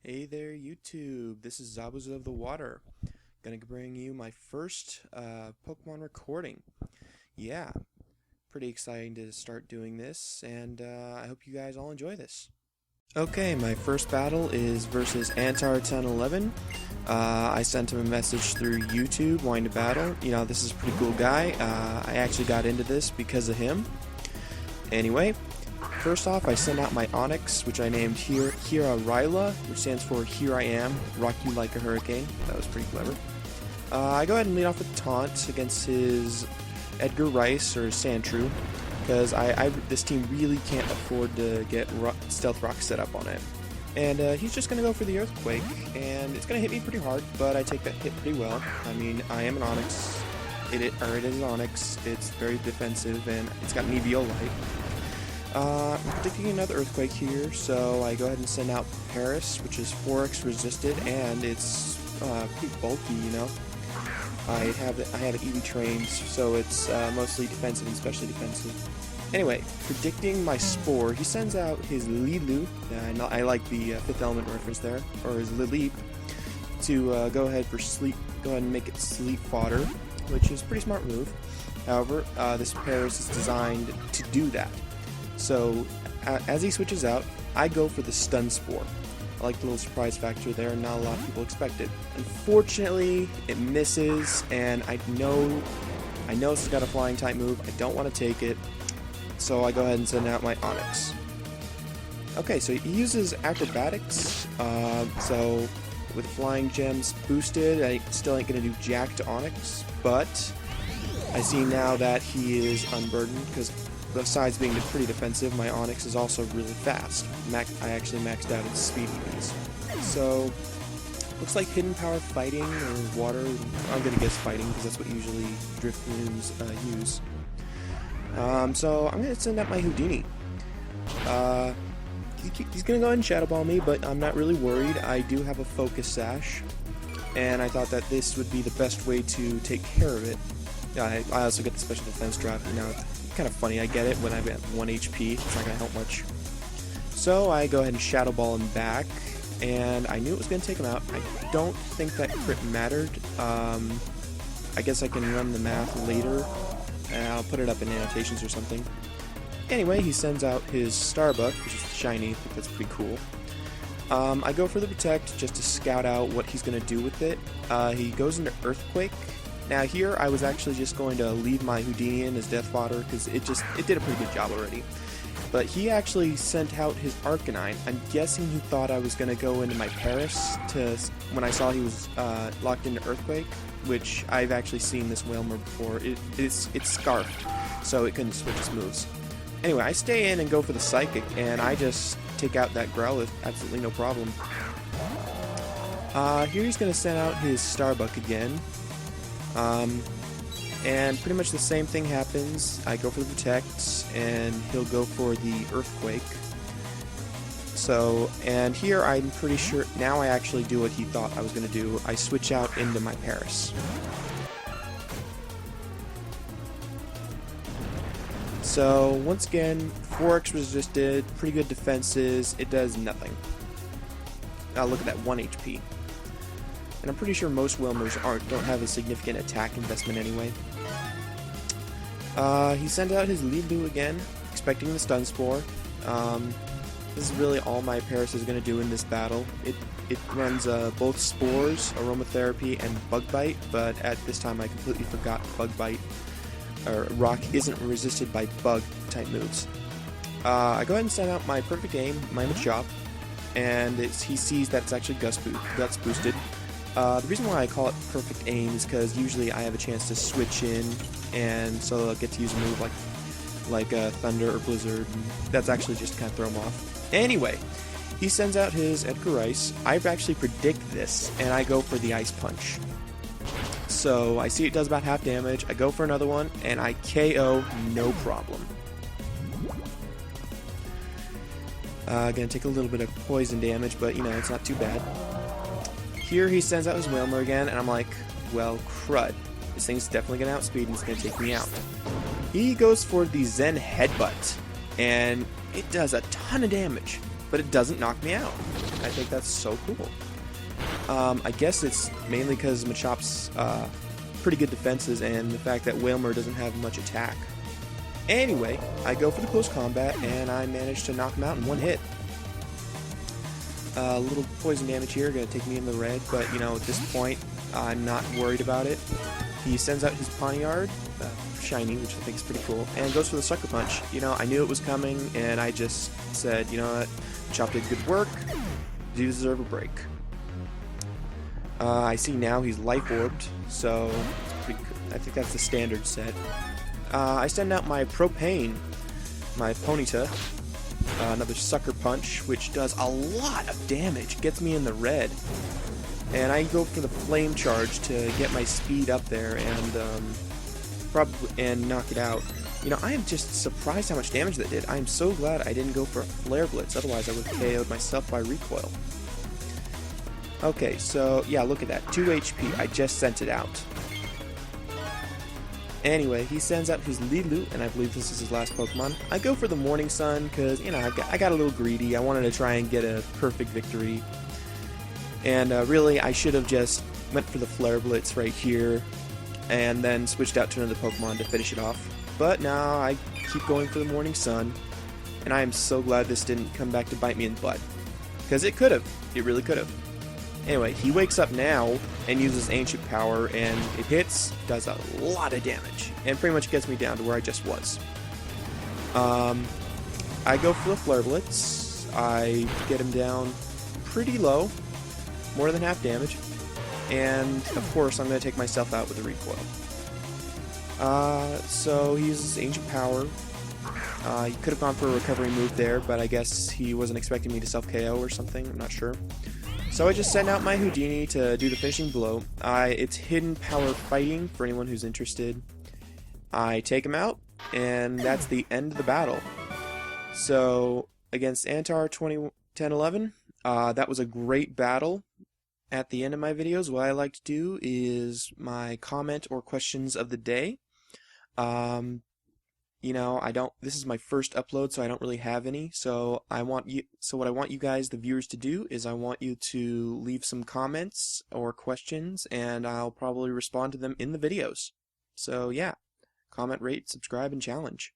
Hey there, YouTube. This is Zabuz of the Water. Gonna bring you my first Pokemon recording. Yeah, pretty exciting to start doing this, and I hope you guys all enjoy this. Okay, my first battle is versus Antar1011. I sent him a message through YouTube wanting to battle. You know, this is a pretty cool guy. I actually got into this because of him. Anyway, first off, I send out my Onix, which I named Hira-Ryla, which stands for Here I Am, Rock You Like a Hurricane. That was pretty clever. I go ahead and lead off with Taunt against his Edgar Rice, or Sandshrew, because this team really can't afford to get Stealth Rock set up on it. And he's just going to go for the Earthquake, and it's going to hit me pretty hard, but I take that hit pretty well. I mean, I am an Onix. It is an Onix. It's very defensive, and it's got an EVO Light. I'm predicting another Earthquake here, so I go ahead and send out Paris, which is 4x resisted, and it's pretty bulky, you know. I have it EV trained, so it's mostly defensive and specially defensive. Anyway, predicting my Spore, he sends out his Lilu, I like the Fifth Element reference there, or his Lileep, to go ahead and make it sleep fodder, which is a pretty smart move. However, this Paris is designed to do that. So, as he switches out, I go for the Stun Spore. I like the little surprise factor there, not a lot of people expect it. Unfortunately, it misses, and I know it's got a flying type move. I don't want to take it, so I go ahead and send out my Onix. Okay, so he uses Acrobatics, so with Flying Gems boosted, I still ain't going to do jack to Onix, but I see now that he is unburdened, because besides being pretty defensive, my Onix is also really fast. I actually maxed out its speed units. So, looks like Hidden Power Fighting or Water. I'm gonna guess Fighting because that's what usually Driftloons use. So I'm gonna send out my Houdini. He's gonna go ahead and Shadow Ball me, but I'm not really worried. I do have a Focus Sash, and I thought that this would be the best way to take care of it. I also get the Special Defense drop, you know. Kind of funny, I get it when I'm at 1 HP, it's not going to help much. So I go ahead and Shadow Ball him back, and I knew it was going to take him out. I don't think that crit mattered. I guess I can run the math later, and I'll put it up in annotations or something. Anyway, he sends out his Starbuck, which is shiny. I think that's pretty cool. I go for the Protect just to scout out what he's going to do with it. He goes into Earthquake. Now here, I was actually just going to leave my Houdini in as Death Fodder, because it did a pretty good job already. But he actually sent out his Arcanine. I'm guessing he thought I was going to go into my Paris when I saw he was locked into Earthquake, which I've actually seen this Whalmer before. It's Scarfed, so it couldn't switch its moves. Anyway, I stay in and go for the Psychic, and I just take out that Growlithe, absolutely no problem. Here he's going to send out his Starbuck again. And pretty much the same thing happens. I go for the Protect, and he'll go for the Earthquake. So, and here I'm pretty sure, now I actually do what he thought I was going to do. I switch out into my Paris. So, once again, 4x resisted, pretty good defenses, it does nothing. Now look at that, 1 HP. And I'm pretty sure most Whalmers don't have a significant attack investment anyway. He sent out his Lilu again, expecting the Stun Spore. This is really all my Paris is going to do in this battle. It runs both Spores, Aromatherapy, and Bug Bite, but at this time I completely forgot Bug Bite. Rock isn't resisted by Bug type moves. I go ahead and send out my Perfect Aim, my Machop, and he sees that it's actually Guts boosted. The reason why I call it Perfect Aim is because usually I have a chance to switch in, and so I'll get to use a move like Thunder or Blizzard, and that's actually just to kind of throw him off. Anyway, he sends out his Edgar Rice. I actually predict this, and I go for the Ice Punch. So I see it does about half damage, I go for another one, and I KO no problem. Gonna take a little bit of poison damage, but you know, it's not too bad. Here he sends out his Whalmer again, and I'm like, well, crud. This thing's definitely going to outspeed, and it's going to take me out. He goes for the Zen Headbutt, and it does a ton of damage, but it doesn't knock me out. I think that's so cool. I guess it's mainly because Machopp's pretty good defenses and the fact that Whalmer doesn't have much attack. Anyway, I go for the close combat and I manage to knock him out in one hit. A little poison damage here, gonna take me in the red, but you know, at this point, I'm not worried about it. He sends out his Poniard, shiny, which I think is pretty cool, and goes for the Sucker Punch. You know, I knew it was coming, and I just said, you know what, Chop did good work, you deserve a break. I see now he's Life Orbed, so I think that's the standard set. I send out my Propane, my Ponyta, another Sucker Punch, which does a lot of damage, gets me in the red. And I go for the Flame Charge to get my speed up there and knock it out. You know, I am just surprised how much damage that did. I am so glad I didn't go for a Flare Blitz, otherwise I would have KO'd myself by recoil. Okay, so yeah, look at that, 2 HP, I just sent it out. Anyway, he sends out his Lilu, and I believe this is his last Pokemon. I go for the Morning Sun, because, you know, I got a little greedy. I wanted to try and get a perfect victory. And really, I should have just went for the Flare Blitz right here, and then switched out to another Pokemon to finish it off. But now I keep going for the Morning Sun, and I am so glad this didn't come back to bite me in the butt. Because it could have. It really could have. Anyway, he wakes up now and uses Ancient Power, and it hits, does a lot of damage, and pretty much gets me down to where I just was. I go for the Flare Blitz. I get him down pretty low, more than half damage, and of course I'm going to take myself out with the recoil. So he uses Ancient Power. He could have gone for a recovery move there, but I guess he wasn't expecting me to self-KO or something, I'm not sure. So I just send out my Houdini to do the finishing blow. It's Hidden Power Fighting for anyone who's interested. I take him out, and that's the end of the battle. So against Antar1011, that was a great battle. At the end of my videos, what I like to do is my comment or questions of the day. You know, this is my first upload, so I don't really have any. So what I want you guys, the viewers, to do is I want you to leave some comments or questions, and I'll probably respond to them in the videos. So yeah, comment, rate, subscribe, and challenge.